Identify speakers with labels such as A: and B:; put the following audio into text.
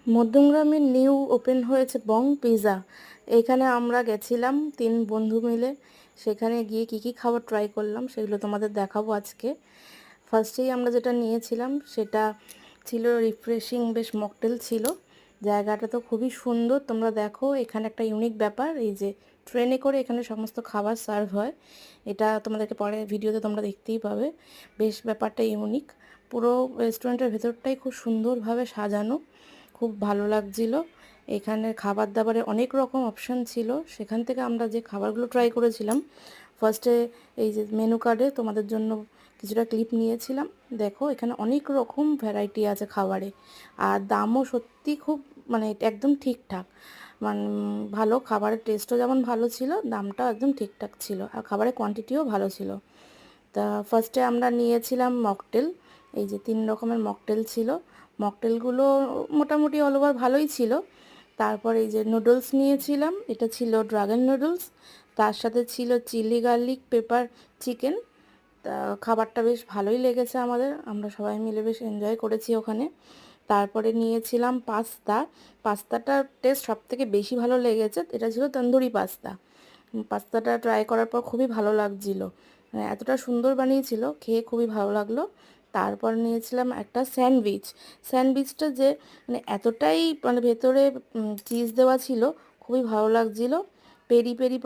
A: মধ্যমগ্রামে new open হয়েছে বং pizza. এখানে আমরা গেছিলাম 3 বন্ধু মিলে। সেখানে গিয়ে কি কি খাবার ট্রাই করলাম সেগুলো তোমাদের দেখাবো আজকে। ফার্স্টেই আমরা যেটা নিয়েছিলাম সেটা ছিল রিফ্রেশিং বেশ মকটেল ছিল। জায়গাটা তো খুবই সুন্দর, তোমরা দেখো। এখানে একটা ইউনিক ব্যাপার, এই যে ট্রেনে করে এখানে সমস্ত খাবার সার্ভ হয়। এটা তোমাদেরকে পরে ভিডিওতে তোমরা দেখতেই পাবে। বেশ ব্যাপারটা ইউনিক। পুরো রেস্টুরেন্টের ভেতরটাই খুব সুন্দরভাবে সাজানো, খুব ভালো লাগছিল। এখানে খাবার দাবারে অনেক রকম অপশান ছিল, সেখান থেকে আমরা যে খাবারগুলো ট্রাই করেছিলাম। ফার্স্টে এই যে মেনু কার্ডে তোমাদের জন্য কিছুটা ক্লিপ নিয়েছিলাম। দেখো এখানে অনেক রকম ভ্যারাইটি আছে খাবারে, আর দামও সত্যি খুব মানে একদম ঠিকঠাক। মানে ভালো, খাবারের টেস্টও যেমন ভালো ছিল, দামটাও একদম ঠিকঠাক ছিল, আর খাবারের কোয়ান্টিটিও ভালো ছিল। তা ফার্স্টে আমরা নিয়েছিলাম মকটেল। এই যে 3 রকমের মকটেল ছিল। মকটেলগুলো মোটামুটি অল ওভার ভালোই ছিল। তারপর এই যে নুডলস নিয়েছিলাম, এটা ছিল ড্রাগন নুডলস। তার সাথে ছিল চিলি গার্লিক পেপার চিকেন। তা খাবারটা বেশ ভালোই লেগেছে আমাদের, আমরা সবাই মিলে বেশ এনজয় করেছি ওখানে। তারপরে নিয়েছিলাম পাস্তা। পাস্তাটার টেস্ট সবথেকে বেশি ভালো লেগেছে, এটা ছিল তন্দুরি পাস্তা। পাস্তাটা ট্রাই করার পর খুবই ভালো লাগছিলো, মানে এতটা সুন্দর বানিয়েছিল, খেয়ে খুবই ভালো লাগলো। তারপর নিয়েছিলাম একটা স্যান্ডউইচ। স্যান্ডউইচটা যে মানে এতটাই মানে ভেতরে চিজ দেওয়া ছিল, খুবই ভালো লাগছিলো। Peri peri